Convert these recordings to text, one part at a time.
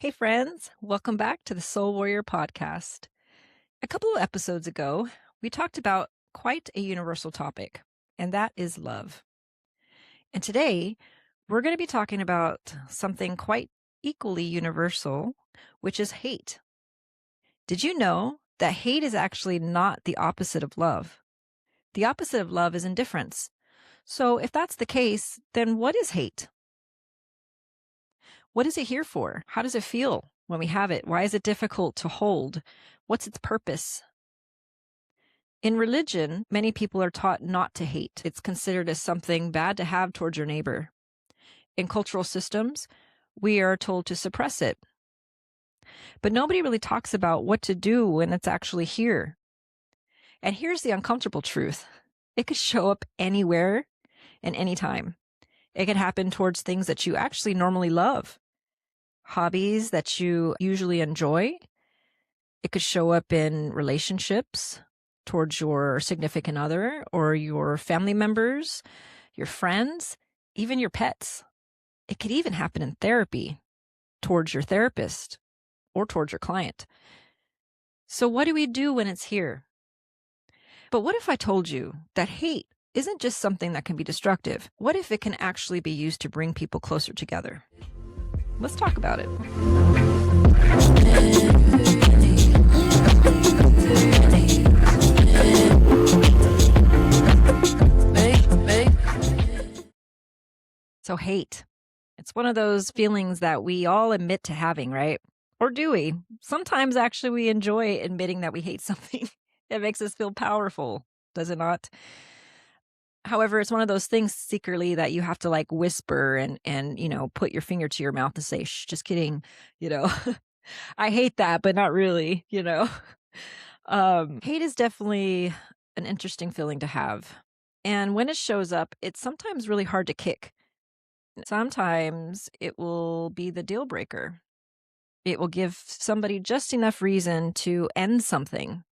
Hey, friends, welcome back to the Soul Warrior podcast. A couple of episodes ago, we talked about quite a universal topic, and that is love. And today, we're going to be talking about something quite equally universal, which is hate. Did you know that hate is actually not the opposite of love? The opposite of love is indifference. So, if that's the case, then what is hate? What is it here for? How does it feel when we have it? Why is it difficult to hold? What's its purpose? In religion, many people are taught not to hate. It's considered as something bad to have towards your neighbor. In cultural systems, we are told to suppress it. But nobody really talks about what to do when it's actually here. And here's the uncomfortable truth. It could show up anywhere and anytime. It could happen towards things that you actually normally love, hobbies that you usually enjoy. It could show up in relationships towards your significant other or your family members, your friends, even your pets. It could even happen in therapy towards your therapist or towards your client. So what do we do when it's here? But what if I told you that hate isn't just something that can be destructive? What if it can actually be used to bring people closer together? Let's talk about it. So hate. It's one of those feelings that we all admit to having, right? Or do we? Sometimes actually we enjoy admitting that we hate something. It makes us feel powerful, does it not? However, it's one of those things secretly that you have to like whisper and put your finger to your mouth and say, shh, just kidding, you know. I hate that, but not really. Hate is definitely an interesting feeling to have. And when it shows up, it's sometimes really hard to kick. Sometimes it will be the deal breaker. It will give somebody just enough reason to end something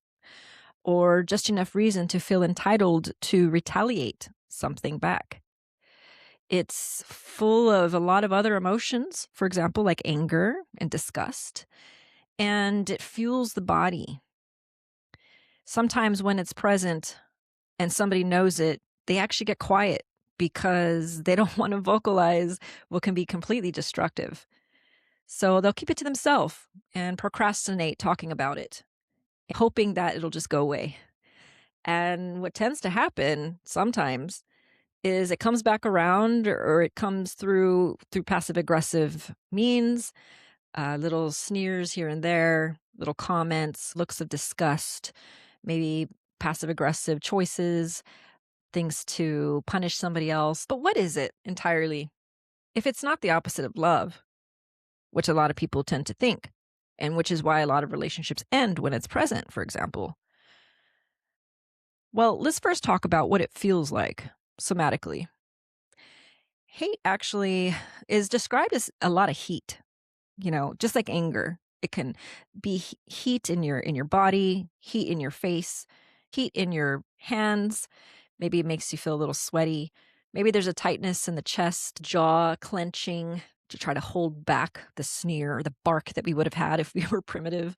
or just enough reason to feel entitled to retaliate something back. It's full of a lot of other emotions, for example, like anger and disgust, and it fuels the body. Sometimes when it's present and somebody knows it, they actually get quiet because they don't want to vocalize what can be completely destructive. So they'll keep it to themselves and procrastinate talking about it, hoping that it'll just go away. And what tends to happen sometimes is it comes back around or it comes through passive aggressive means, little sneers here and there, little comments, looks of disgust, maybe passive aggressive choices, things to punish somebody else. But what is it entirely? If it's not the opposite of love, which a lot of people tend to think, and which is why a lot of relationships end when it's present, for example. Well, let's first talk about what it feels like somatically. Hate actually is described as a lot of heat, just like anger. It can be heat in your body, heat in your face, heat in your hands. Maybe it makes you feel a little sweaty. Maybe there's a tightness in the chest, jaw clenching to try to hold back the sneer or the bark that we would have had if we were primitive.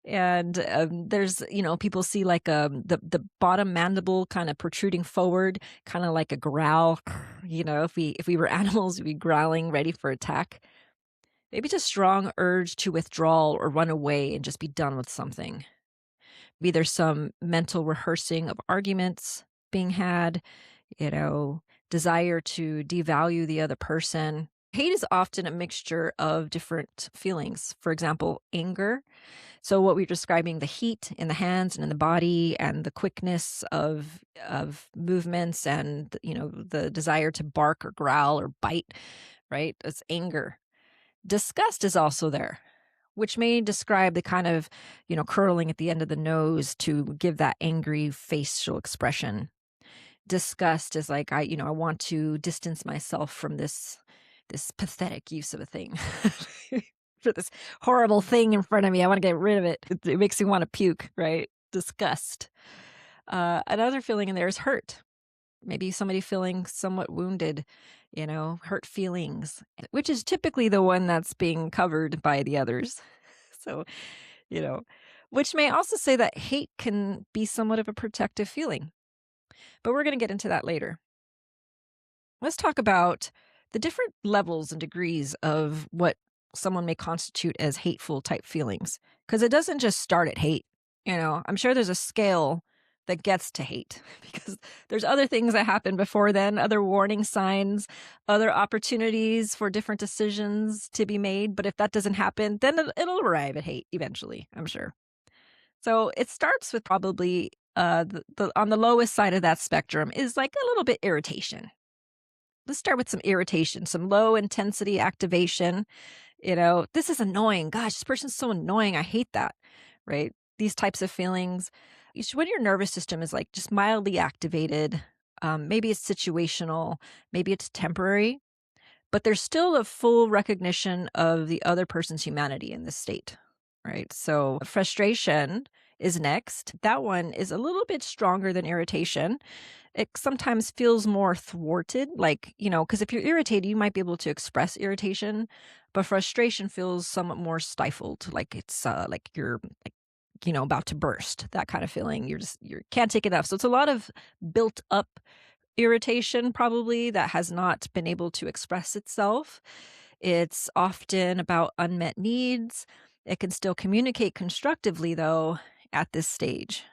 And there's, people see like the bottom mandible kind of protruding forward, kind of like a growl. If we were animals, we'd be growling, ready for attack. Maybe it's a strong urge to withdraw or run away and just be done with something. Maybe there's some mental rehearsing of arguments being had, desire to devalue the other person. Hate is often a mixture of different feelings. For example, anger. So what we're describing, the heat in the hands and in the body and the quickness of movements and, the desire to bark or growl or bite, right? It's anger. Disgust is also there, which may describe the kind of, curling at the end of the nose to give that angry facial expression. Disgust is like, I want to distance myself from this pathetic use of a thing. For this horrible thing in front of me. I want to get rid of it. It makes me want to puke, right? Disgust. Another feeling in there is hurt. Maybe somebody feeling somewhat wounded, hurt feelings, which is typically the one that's being covered by the others. So, you know, which may also say that hate can be somewhat of a protective feeling, but we're going to get into that later. Let's talk about the different levels and degrees of what someone may constitute as hateful type feelings. Because it doesn't just start at hate. I'm sure there's a scale that gets to hate because there's other things that happen before then, other warning signs, other opportunities for different decisions to be made. But if that doesn't happen, then it'll arrive at hate eventually, I'm sure. So it starts with probably on the lowest side of that spectrum is like a little bit irritation. Let's start with some irritation, some low intensity activation. This is annoying. Gosh, this person's so annoying. I hate that. Right? These types of feelings. When your nervous system is like just mildly activated, maybe it's situational, maybe it's temporary, but there's still a full recognition of the other person's humanity in this state. Right? So frustration is next. That one is a little bit stronger than irritation. It sometimes feels more thwarted, like, because if you're irritated, you might be able to express irritation, but frustration feels somewhat more stifled, like it's like you're like, about to burst, that kind of feeling. You can't take enough. So it's a lot of built up irritation, probably, that has not been able to express itself. It's often about unmet needs. It can still communicate constructively, though, at this stage.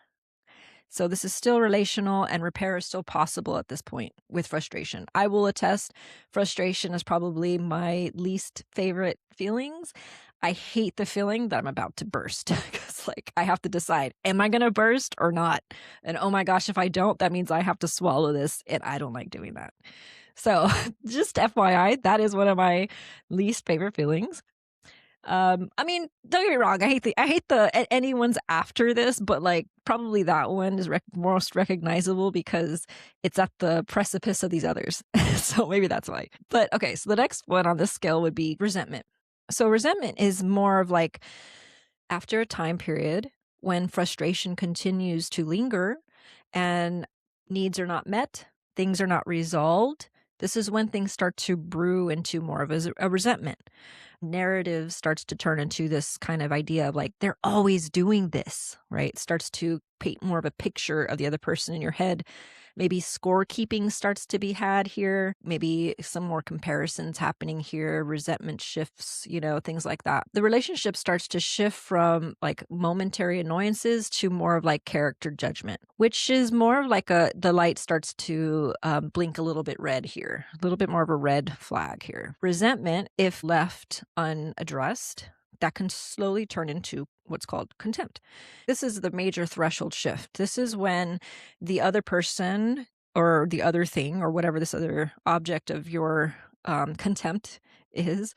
So this is still relational and repair is still possible at this point with frustration. I will attest frustration is probably my least favorite feelings. I hate the feeling that I'm about to burst because I have to decide, am I going to burst or not? And oh my gosh, if I don't, that means I have to swallow this and I don't like doing that. So just FYI, that is one of my least favorite feelings. I mean, don't get me wrong. I hate anyone's after this, but probably that one is most recognizable because it's at the precipice of these others. So maybe that's why. But okay, so the next one on this scale would be resentment. So resentment is more of after a time period when frustration continues to linger and needs are not met, things are not resolved. This is when things start to brew into more of a resentment. Narrative starts to turn into this kind of idea of they're always doing this, right? It starts to paint more of a picture of the other person in your head. Maybe scorekeeping starts to be had here. Maybe some more comparisons happening here, resentment shifts, things like that. The relationship starts to shift from momentary annoyances to more of character judgment, which is more of the light starts to blink a little bit red here, a little bit more of a red flag here. Resentment, if left unaddressed, that can slowly turn into what's called contempt. This is the major threshold shift. This is when the other person or the other thing or whatever this other object of your contempt is,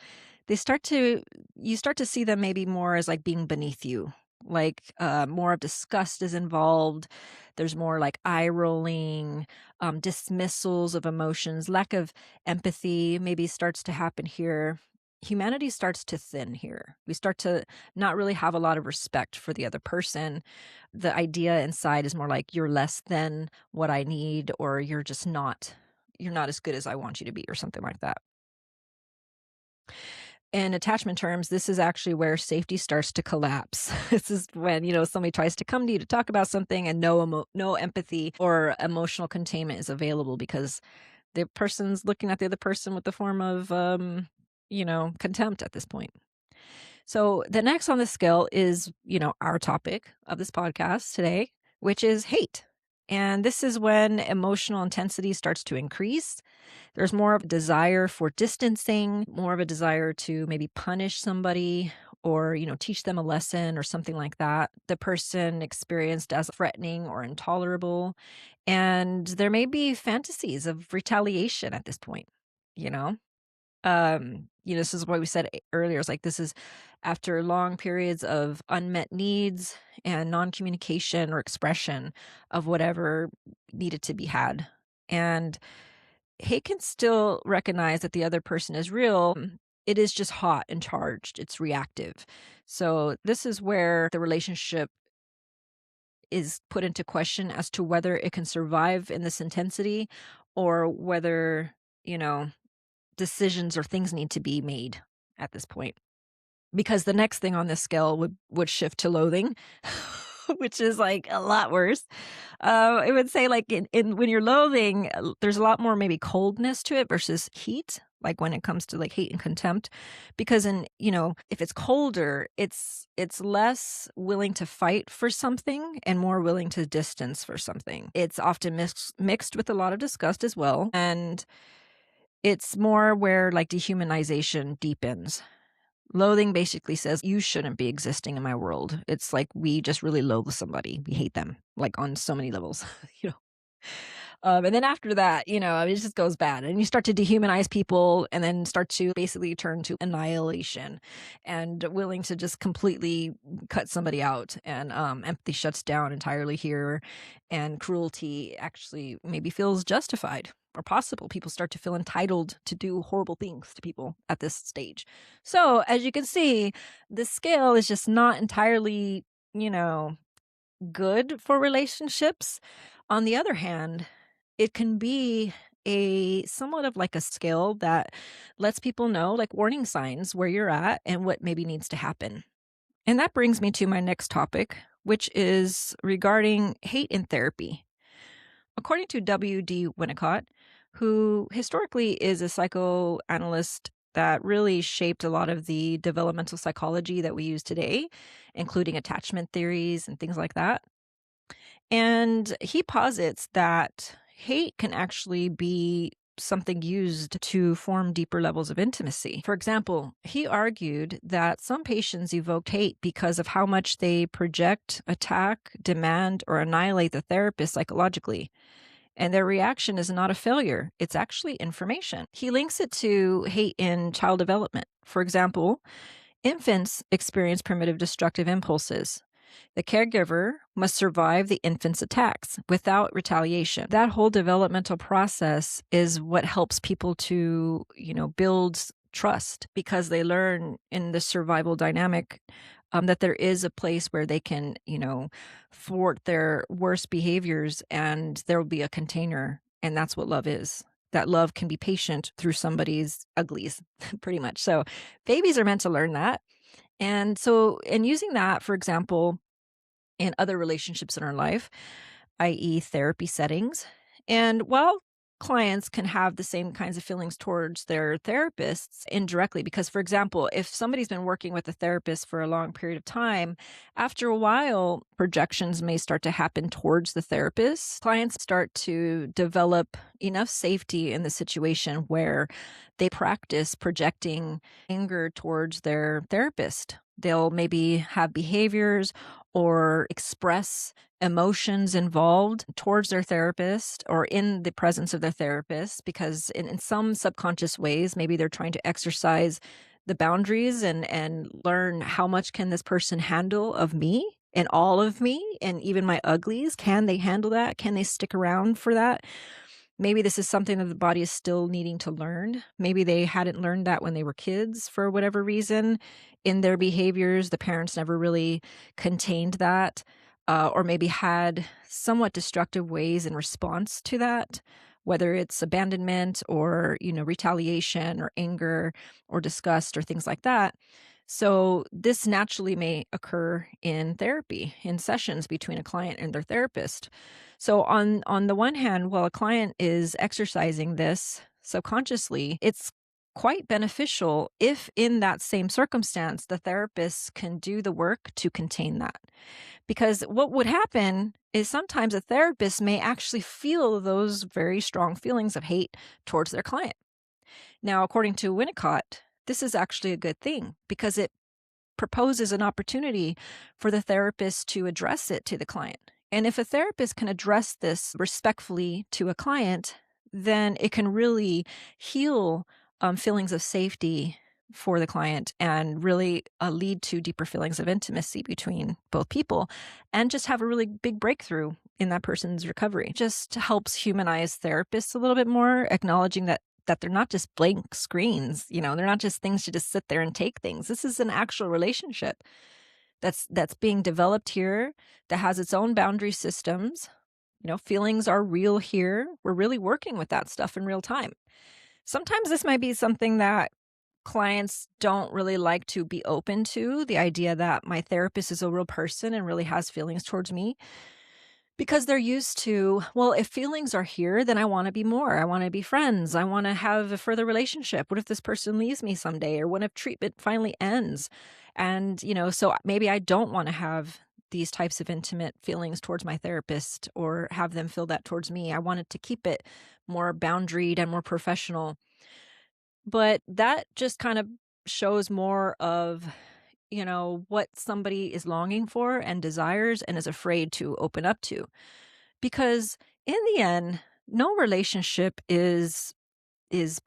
you start to see them maybe more as being beneath you. More of disgust is involved. There's more eye rolling, dismissals of emotions, lack of empathy maybe starts to happen here. Humanity starts to thin here. We start to not really have a lot of respect for the other person. The idea inside is more you're less than what I need, or you're not as good as I want you to be, or something like that. In attachment terms, this is actually where safety starts to collapse. This is when, somebody tries to come to you to talk about something and no empathy or emotional containment is available because the person's looking at the other person with the form of, contempt at this point. So the next on the scale is, our topic of this podcast today, which is hate. And this is when emotional intensity starts to increase. There's more of a desire for distancing, more of a desire to maybe punish somebody or, teach them a lesson or something like that. The person experienced as threatening or intolerable. And there may be fantasies of retaliation at this point, you know? This is what we said earlier. It's this is after long periods of unmet needs and non-communication or expression of whatever needed to be had. And hate can still recognize that the other person is real. It is just hot and charged. It's reactive. So this is where the relationship is put into question as to whether it can survive in this intensity or whether, decisions or things need to be made at this point. Because the next thing on this scale would shift to loathing, which is, like, a lot worse. I would say, like, in when you're loathing, there's a lot more maybe coldness to it versus heat, like, when it comes to, like, hate and contempt, because if it's colder, it's less willing to fight for something and more willing to distance for something. It's often mixed with a lot of disgust as well, and it's more where, like, dehumanization deepens. Loathing basically says, "You shouldn't be existing in my world." It's like we just really loathe somebody. We hate them, like, on so many levels, you know? And then after that, it just goes bad, and you start to dehumanize people and then start to basically turn to annihilation and willing to just completely cut somebody out, and, empathy shuts down entirely here, and cruelty actually maybe feels justified or possible. People start to feel entitled to do horrible things to people at this stage. So, as you can see, the scale is just not entirely, you know, good for relationships. On the other hand, it can be a somewhat of like a skill that lets people know, like, warning signs where you're at and what maybe needs to happen. And that brings me to my next topic, which is regarding hate in therapy. According to W.D. Winnicott, who historically is a psychoanalyst that really shaped a lot of the developmental psychology that we use today, including attachment theories and things like that. And he posits that hate can actually be something used to form deeper levels of intimacy. For example, he argued that some patients evoked hate because of how much they project, attack, demand, or annihilate the therapist psychologically. And their reaction is not a failure, it's actually information. He links it to hate in child development. For example, infants experience primitive destructive impulses. The caregiver must survive the infant's attacks without retaliation. That whole developmental process is what helps people to, build trust, because they learn in the survival dynamic that there is a place where they can, thwart their worst behaviors, and there will be a container. And that's what love is. That love can be patient through somebody's uglies, pretty much. So babies are meant to learn that. And so, in using that, for example, in other relationships in our life, i.e., therapy settings. And while clients can have the same kinds of feelings towards their therapists indirectly, because, for example, if somebody's been working with a therapist for a long period of time, after a while, projections may start to happen towards the therapist. Clients start to develop enough safety in the situation where they practice projecting anger towards their therapist. They'll maybe have behaviors or express emotions involved towards their therapist or in the presence of their therapist, because in some subconscious ways, maybe they're trying to exercise the boundaries and learn how much can this person handle of me and all of me and even my uglies. Can they handle that? Can they stick around for that? Maybe this is something that the body is still needing to learn. Maybe they hadn't learned that when they were kids for whatever reason in their behaviors. The parents never really contained that, or maybe had somewhat destructive ways in response to that, whether it's abandonment or, retaliation or anger or disgust or things like that. So this naturally may occur in therapy, in sessions between a client and their therapist. So on the one hand, while a client is exercising this subconsciously, it's quite beneficial if in that same circumstance the therapist can do the work to contain that. Because what would happen is sometimes a therapist may actually feel those very strong feelings of hate towards their client. Now, according to Winnicott, this is actually a good thing because it proposes an opportunity for the therapist to address it to the client. And if a therapist can address this respectfully to a client, then it can really heal feelings of safety for the client and really lead to deeper feelings of intimacy between both people and just have a really big breakthrough in that person's recovery. Just helps humanize therapists a little bit more, acknowledging that they're not just blank screens, they're not just things to just sit there and take things. This is an actual relationship that's being developed here, that has its own boundary systems. Feelings are real here. We're really working with that stuff in real time. Sometimes this might be something that clients don't really like to be open to, the idea that my therapist is a real person and really has feelings towards me. Because they're used to, well, if feelings are here, then I wanna be more. I wanna be friends. I wanna have a further relationship. What if this person leaves me someday? Or what if treatment finally ends? And, so maybe I don't wanna have these types of intimate feelings towards my therapist or have them feel that towards me. I wanted to keep it more boundaried and more professional. But that just kind of shows more of, what somebody is longing for and desires and is afraid to open up to. Because in the end, no relationship is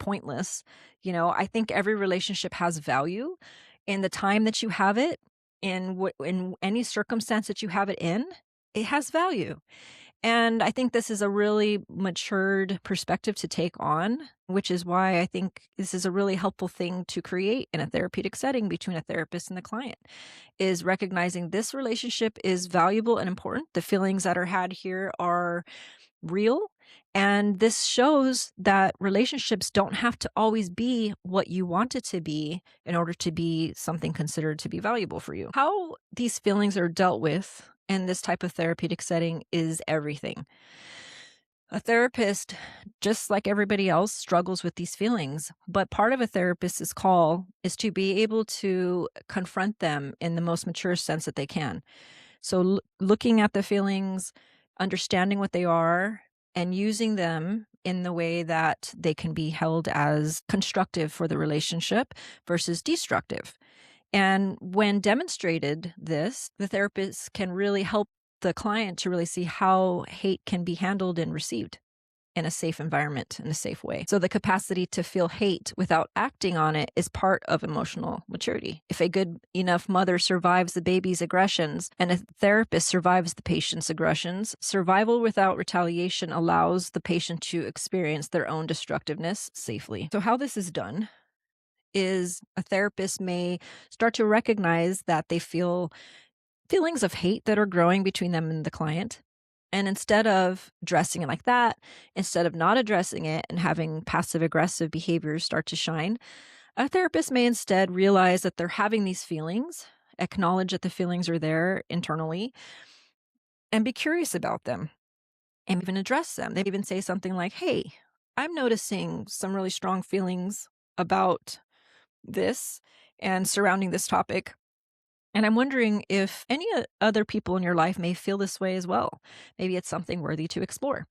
pointless. I think every relationship has value in the time that you have it, in any circumstance that you have it in, it has value. And I think this is a really matured perspective to take on, which is why I think this is a really helpful thing to create in a therapeutic setting between a therapist and the client, is recognizing this relationship is valuable and important. The feelings that are had here are real. And this shows that relationships don't have to always be what you want it to be in order to be something considered to be valuable for you. How these feelings are dealt with in this type of therapeutic setting is everything. A therapist, just like everybody else, struggles with these feelings, but part of a therapist's call is to be able to confront them in the most mature sense that they can. So, looking at the feelings, understanding what they are, and using them in the way that they can be held as constructive for the relationship versus destructive. And when demonstrated this, the therapist can really help the client to really see how hate can be handled and received in a safe environment, in a safe way. So the capacity to feel hate without acting on it is part of emotional maturity. If a good enough mother survives the baby's aggressions and a therapist survives the patient's aggressions, survival without retaliation allows the patient to experience their own destructiveness safely. So how this is done is a therapist may start to recognize that they feel feelings of hate that are growing between them and the client. And instead of addressing it like that, instead of not addressing it and having passive aggressive behaviors start to shine, a therapist may instead realize that they're having these feelings, acknowledge that the feelings are there internally, and be curious about them and even address them. They even say something like, "Hey, I'm noticing some really strong feelings about this and surrounding this topic. And I'm wondering if any other people in your life may feel this way as well. Maybe it's something worthy to explore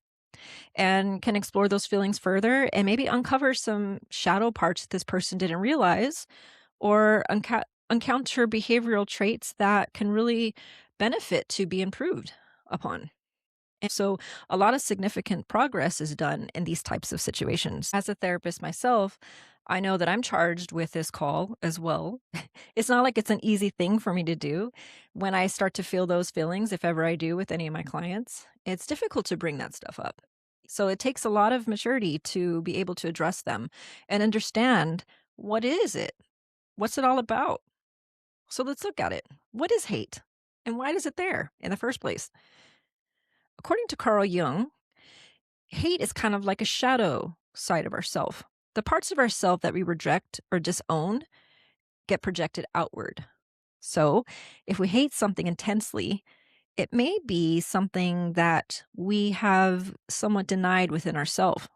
and can explore those feelings further and maybe uncover some shadow parts that this person didn't realize or encounter behavioral traits that can really benefit to be improved upon." And so a lot of significant progress is done in these types of situations. As a therapist myself, I know that I'm charged with this call as well. It's not like it's an easy thing for me to do. When I start to feel those feelings, if ever I do with any of my clients, it's difficult to bring that stuff up. So it takes a lot of maturity to be able to address them and understand, what is it? What's it all about? So let's look at it. What is hate? And why is it there in the first place? According to Carl Jung, hate is kind of like a shadow side of ourself. The parts of ourself that we reject or disown get projected outward. So, if we hate something intensely, it may be something that we have somewhat denied within ourselves.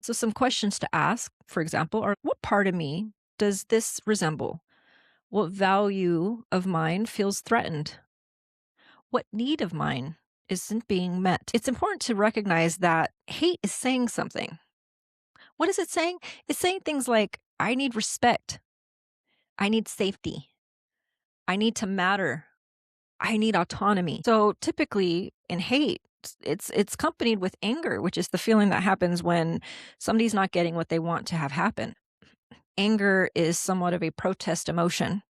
So, some questions to ask, for example, are, what part of me does this resemble? What value of mine feels threatened? What need of mine isn't being met? It's important to recognize that hate is saying something. What is it saying? It's saying things like, I need respect. I need safety. I need to matter. I need autonomy. So typically in hate, it's accompanied with anger, which is the feeling that happens when somebody's not getting what they want to have happen. Anger is somewhat of a protest emotion.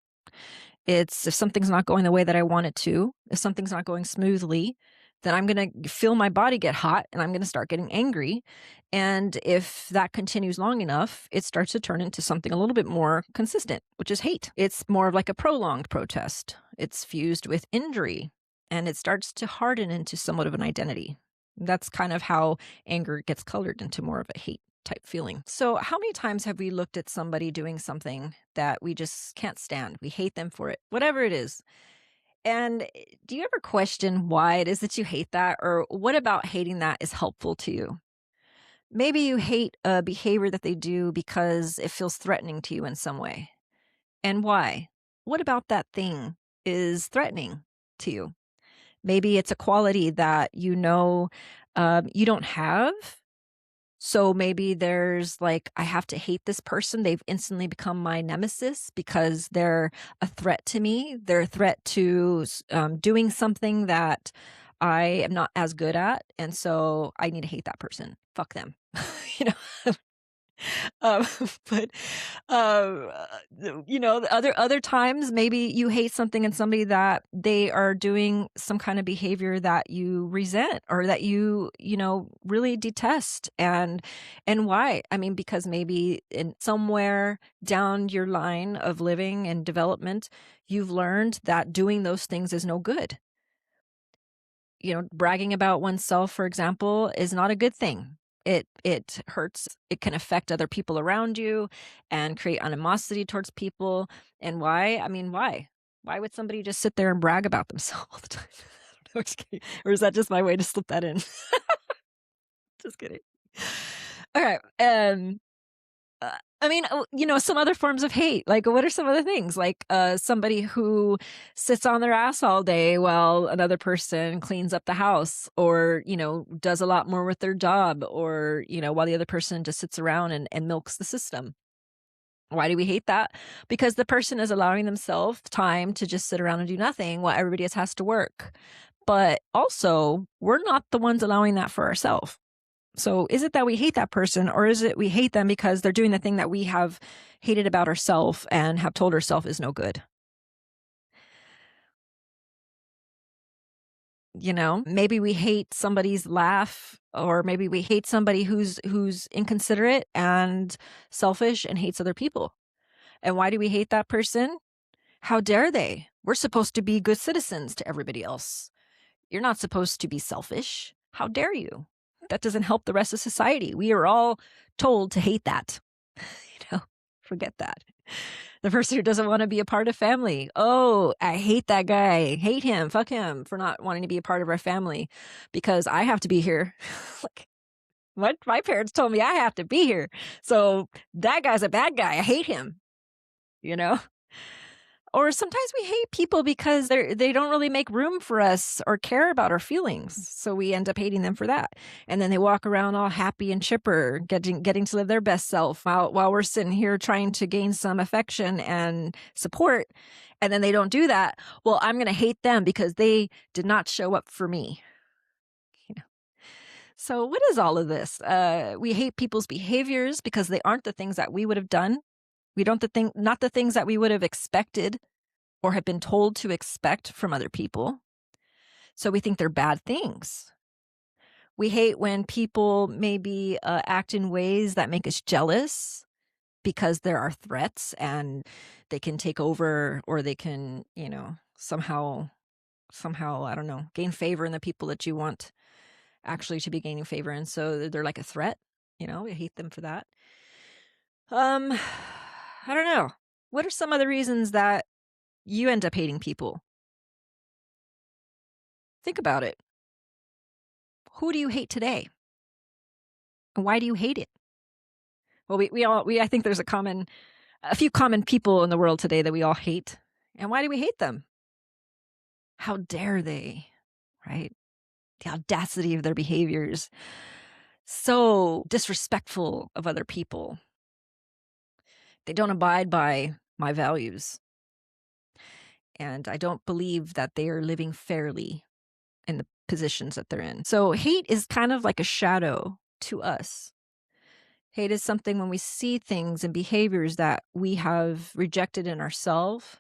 It's, if something's not going the way that I want it to, if something's not going smoothly, then I'm going to feel my body get hot and I'm going to start getting angry. And if that continues long enough, it starts to turn into something a little bit more consistent, which is hate. It's more of like a prolonged protest. It's fused with injury and it starts to harden into somewhat of an identity. That's kind of how anger gets colored into more of a hate. type feeling. So, how many times have we looked at somebody doing something that we just can't stand? We hate them for it, whatever it is. And do you ever question why it is that you hate that? Or what about hating that is helpful to you? Maybe you hate a behavior that they do because it feels threatening to you in some way. And why? What about that thing is threatening to you? Maybe it's a quality that you don't have. So maybe there's like, I have to hate this person. They've instantly become my nemesis because they're a threat to me. They're a threat to doing something that I am not as good at. And so I need to hate that person. Fuck them. you know, um, but, the other times, maybe you hate something in somebody that they are doing some kind of behavior that you resent or that really detest. And why? I mean, because maybe in somewhere down your line of living and development, you've learned that doing those things is no good. Bragging about oneself, for example, is not a good thing. It hurts. It can affect other people around you and create animosity towards people. And why? I mean, why? Why would somebody just sit there and brag about themselves all the time? I don't know, just kidding. Or is that just my way to slip that in? Just kidding. All right. Uh, I mean, some other forms of hate. Like, what are some other things? Like, somebody who sits on their ass all day while another person cleans up the house, or does a lot more with their job, or while the other person just sits around and milks the system. Why do we hate that? Because the person is allowing themselves time to just sit around and do nothing while everybody else has to work. But also, we're not the ones allowing that for ourselves. So is it that we hate that person, or is it we hate them because they're doing the thing that we have hated about ourselves and have told ourselves is no good? Maybe we hate somebody's laugh, or maybe we hate somebody who's inconsiderate and selfish and hates other people. And why do we hate that person? How dare they? We're supposed to be good citizens to everybody else. You're not supposed to be selfish. How dare you? That doesn't help the rest of society. We are all told to hate that. Forget that. The person who doesn't want to be a part of family. Oh, I hate that guy. Hate him. Fuck him for not wanting to be a part of our family because I have to be here. Like, what? My parents told me I have to be here. So that guy's a bad guy. I hate him, you know? Or sometimes we hate people because they don't really make room for us or care about our feelings. So we end up hating them for that. And then they walk around all happy and chipper, getting to live their best self while we're sitting here trying to gain some affection and support. And then they don't do that. Well, I'm going to hate them because they did not show up for me. So what is all of this? We hate people's behaviors because they aren't the things that we would have done. We don't not the things that we would have expected or have been told to expect from other people. So we think they're bad things. We hate when people maybe act in ways that make us jealous because there are threats and they can take over, or they can, somehow, I don't know, gain favor in the people that you want actually to be gaining favor in. So they're like a threat. We hate them for that. I don't know. What are some other reasons that you end up hating people? Think about it. Who do you hate today? And why do you hate it? Well, I think there's a few common people in the world today that we all hate. And why do we hate them? How dare they, right? The audacity of their behaviors. So disrespectful of other people. They don't abide by my values. And I don't believe that they are living fairly in the positions that they're in. So hate is kind of like a shadow to us. Hate is something when we see things and behaviors that we have rejected in ourselves,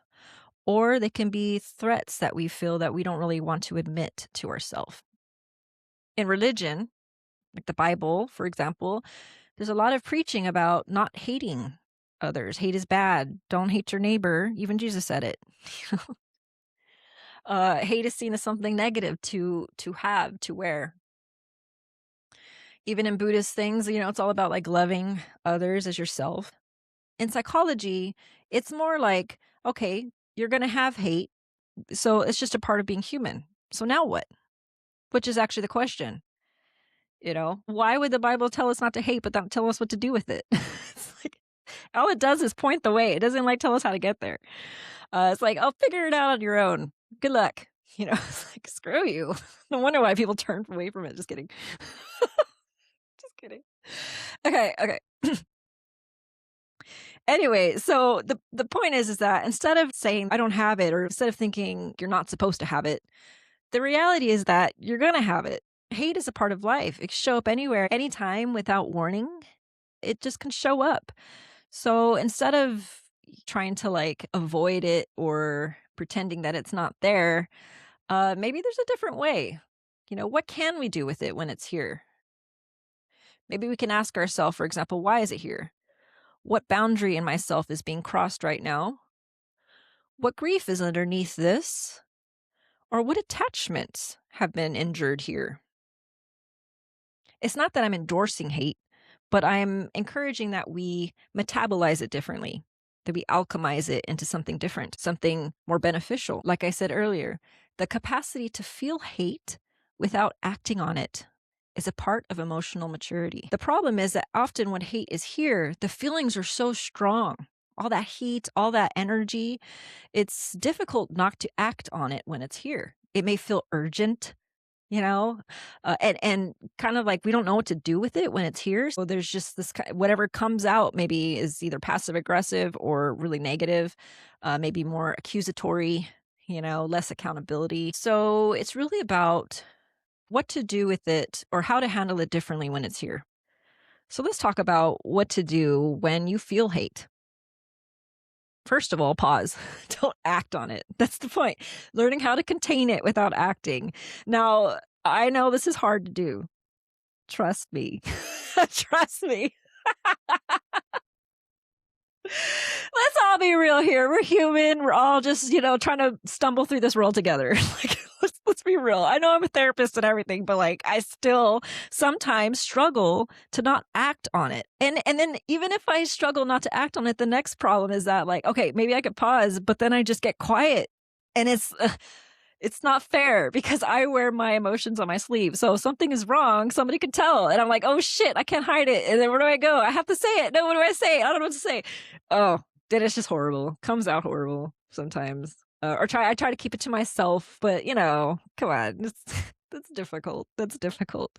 or they can be threats that we feel that we don't really want to admit to ourselves. In religion, like the Bible, for example, there's a lot of preaching about not hating others. Hate is bad. Don't hate your neighbor. Even Jesus said it. Hate is seen as something negative to have, to wear. Even in Buddhist things, it's all about like loving others as yourself. In psychology, it's more like, okay, you're going to have hate. So it's just a part of being human. So now what? Which is actually the question. Why would the Bible tell us not to hate, but not tell us what to do with it? It's like, all it does is point the way. It doesn't like tell us how to get there. It's like, "I'll figure it out on your own. Good luck." It's like, screw you. No wonder why people turn away from it. Just kidding. Just kidding. Okay, okay. Anyway, so the point is that instead of saying I don't have it, or instead of thinking you're not supposed to have it, the reality is that you're gonna have it. Hate is a part of life. It can show up anywhere, anytime without warning. It just can show up. So instead of trying to like avoid it or pretending that it's not there, maybe there's a different way. What can we do with it when it's here? Maybe we can ask ourselves, for example, why is it here? What boundary in myself is being crossed right now? What grief is underneath this? Or what attachments have been injured here? It's not that I'm endorsing hate, but I'm encouraging that we metabolize it differently, that we alchemize it into something different, something more beneficial. Like I said earlier, the capacity to feel hate without acting on it is a part of emotional maturity. The problem is that often when hate is here, the feelings are so strong. All that heat, all that energy, it's difficult not to act on it when it's here. It may feel urgent, you know, and kind of like we don't know what to do with it when it's here. So there's just this whatever comes out maybe is either passive aggressive or really negative, maybe more accusatory, less accountability. So it's really about what to do with it or how to handle it differently when it's here. So let's talk about what to do when you feel hate. First of all, pause. Don't act on it. That's the point. Learning how to contain it without acting. Now, I know this is hard to do. Trust me. Trust me. Let's all be real here. We're human. We're all just, trying to stumble through this world together. Like, let's be real. I know I'm a therapist and everything, but like I still sometimes struggle to not act on it. And then even if I struggle not to act on it, the next problem is that like, okay, maybe I could pause, but then I just get quiet. And it's not fair because I wear my emotions on my sleeve. So if something is wrong, somebody can tell. And I'm like, oh shit, I can't hide it. And then where do I go? I have to say it. No, what do I say? I don't know what to say. Oh, then it's just horrible. Comes out horrible sometimes. I try to keep it to myself, but come on. That's difficult. That's difficult.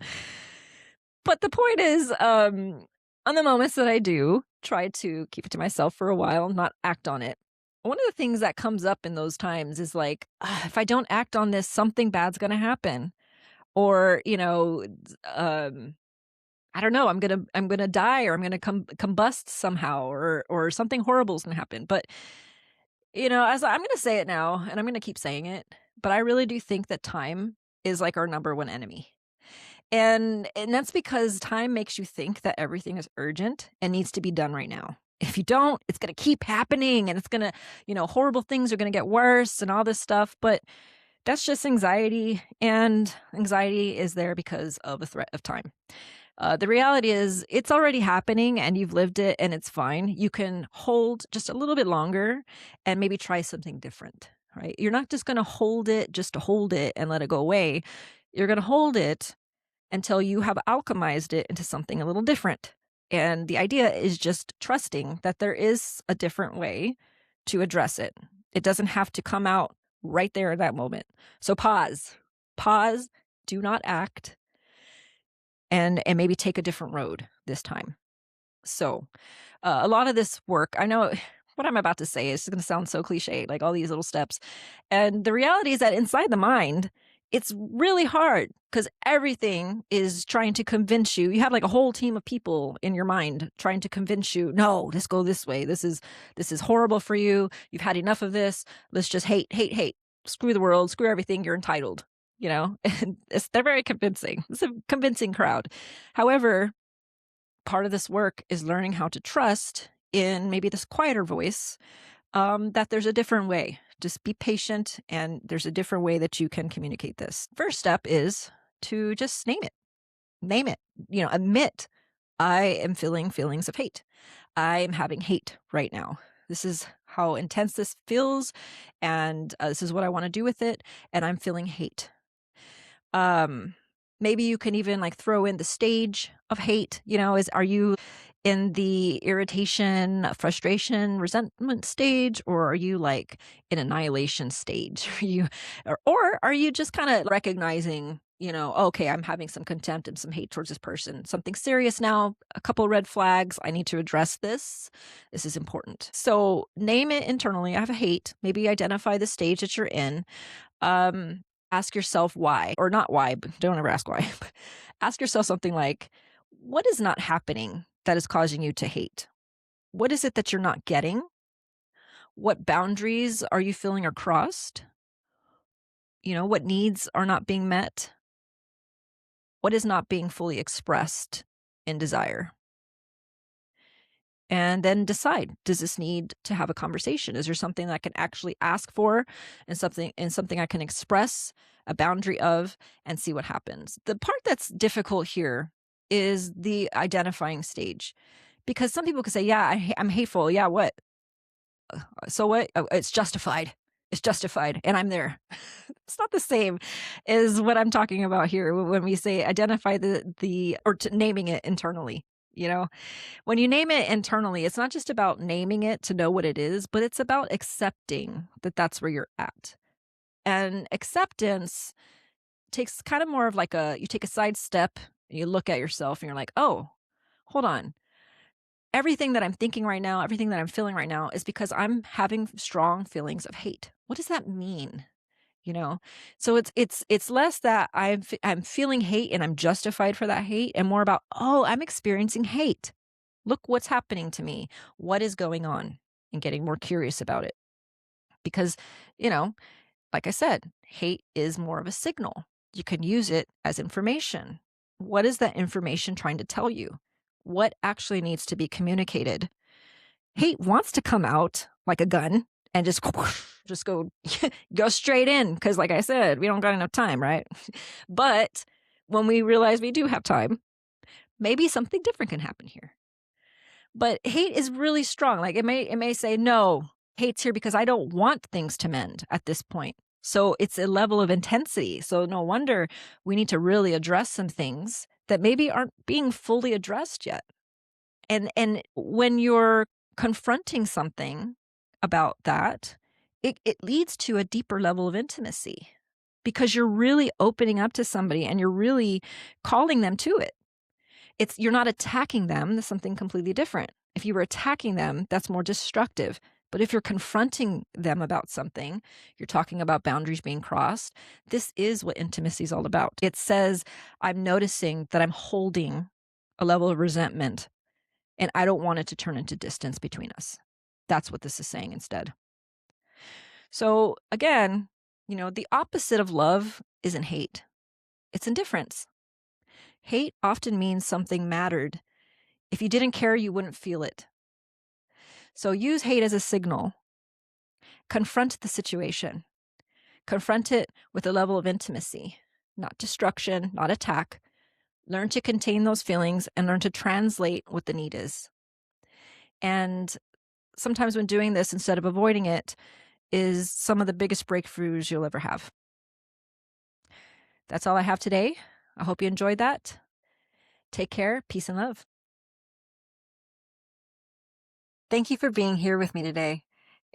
But the point is, on the moments that I do try to keep it to myself for a while, not act on it. One of the things that comes up in those times is like, if I don't act on this, something bad's going to happen. Or, I don't know, I'm gonna die, or I'm gonna combust somehow, or something horrible is gonna happen. But as I'm gonna say it now, and I'm gonna keep saying it, but I really do think that time is like our number one enemy. And that's because time makes you think that everything is urgent and needs to be done right now. If you don't, it's going to keep happening, and it's going to, horrible things are going to get worse and all this stuff. But that's just anxiety. And anxiety is there because of a threat of time. The reality is it's already happening and you've lived it and it's fine. You can hold just a little bit longer and maybe try something different, right? You're not just going to hold it just to hold it and let it go away. You're going to hold it until you have alchemized it into something a little different. And the idea is just trusting that there is a different way to address it. It doesn't have to come out right there at that moment. So pause, do not act, and maybe take a different road this time. So a lot of this work, I know what I'm about to say is going to sound so cliche, like all these little steps. And the reality is that inside the mind, it's really hard because everything is trying to convince you. You have like a whole team of people in your mind trying to convince you, no, let's go this way. This is horrible for you. You've had enough of this. Let's just hate. Screw the world. Screw everything. You're entitled. And they're very convincing. It's a convincing crowd. However, part of this work is learning how to trust in maybe this quieter voice, that there's a different way. Just be patient, and there's a different way that you can communicate this. First step is to just name it. Name it, admit, I am feeling feelings of hate. I am having hate right now. This is how intense this feels, and this is what I want to do with it, and I'm feeling hate. Maybe you can even like throw in the stage of hate. Are you in the irritation, frustration, resentment stage, or are you like in annihilation stage? Or are you just kind of recognizing, okay, I'm having some contempt and some hate towards this person. Something serious now, a couple red flags. I need to address this. This is important. So name it internally. I have a hate. Maybe identify the stage that you're in. Ask yourself why, or not why, but don't ever ask why. Ask yourself something like, what is not happening that is causing you to hate? What is it that you're not getting? What boundaries are you feeling are crossed? What needs are not being met? What is not being fully expressed in desire? And then decide, does this need to have a conversation? Is there something that I can actually ask for and something I can express a boundary of and see what happens? The part that's difficult here is the identifying stage, because some people can say, yeah, I'm hateful. Yeah, what? So what? Oh, it's justified. It's justified. And I'm there. It's not the same as what I'm talking about here when we say identify naming it internally. When you name it internally, it's not just about naming it to know what it is, but it's about accepting that that's where you're at. And acceptance takes kind of more of like you take a side step and you look at yourself and you're like, oh, hold on. Everything that I'm thinking right now, everything that I'm feeling right now is because I'm having strong feelings of hate. What does that mean? So it's less that I'm feeling hate and I'm justified for that hate, and more about, oh, I'm experiencing hate. Look what's happening to me. What is going on? And getting more curious about it. Because, like I said, hate is more of a signal. You can use it as information. What is that information trying to tell you? What actually needs to be communicated? Hate wants to come out like a gun and just go straight in. Because like I said, we don't got enough time, right? But when we realize we do have time, maybe something different can happen here. But hate is really strong. Like it may say, no, hate's here because I don't want things to mend at this point. So it's a level of intensity. So no wonder we need to really address some things that maybe aren't being fully addressed yet. And when you're confronting something about that, it leads to a deeper level of intimacy, because you're really opening up to somebody and you're really calling them to it. You're not attacking them. That's something completely different. If you were attacking them, that's more destructive. But if you're confronting them about something, you're talking about boundaries being crossed. This is what intimacy is all about. It says, I'm noticing that I'm holding a level of resentment, and I don't want it to turn into distance between us. That's what this is saying instead. So again, the opposite of love isn't hate. It's indifference. Hate often means something mattered. If you didn't care, you wouldn't feel it. So use hate as a signal. Confront the situation. Confront it with a level of intimacy, not destruction, not attack. Learn to contain those feelings and learn to translate what the need is. And sometimes when doing this, instead of avoiding it, is some of the biggest breakthroughs you'll ever have. That's all I have today. I hope you enjoyed that. Take care. Peace and love. Thank you for being here with me today.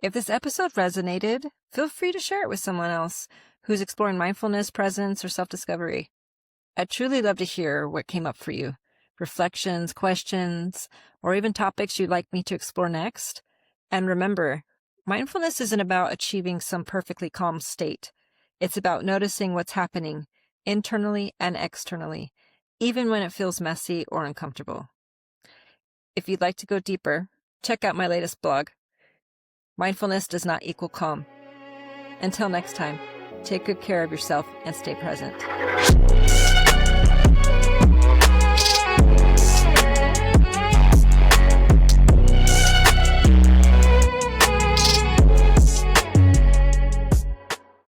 If this episode resonated, feel free to share it with someone else who's exploring mindfulness, presence, or self-discovery. I'd truly love to hear what came up for you. Reflections, questions, or even topics you'd like me to explore next. And remember, mindfulness isn't about achieving some perfectly calm state. It's about noticing what's happening internally and externally, even when it feels messy or uncomfortable. If you'd like to go deeper, check out my latest blog. Mindfulness does not equal calm. Until next time, take good care of yourself and stay present.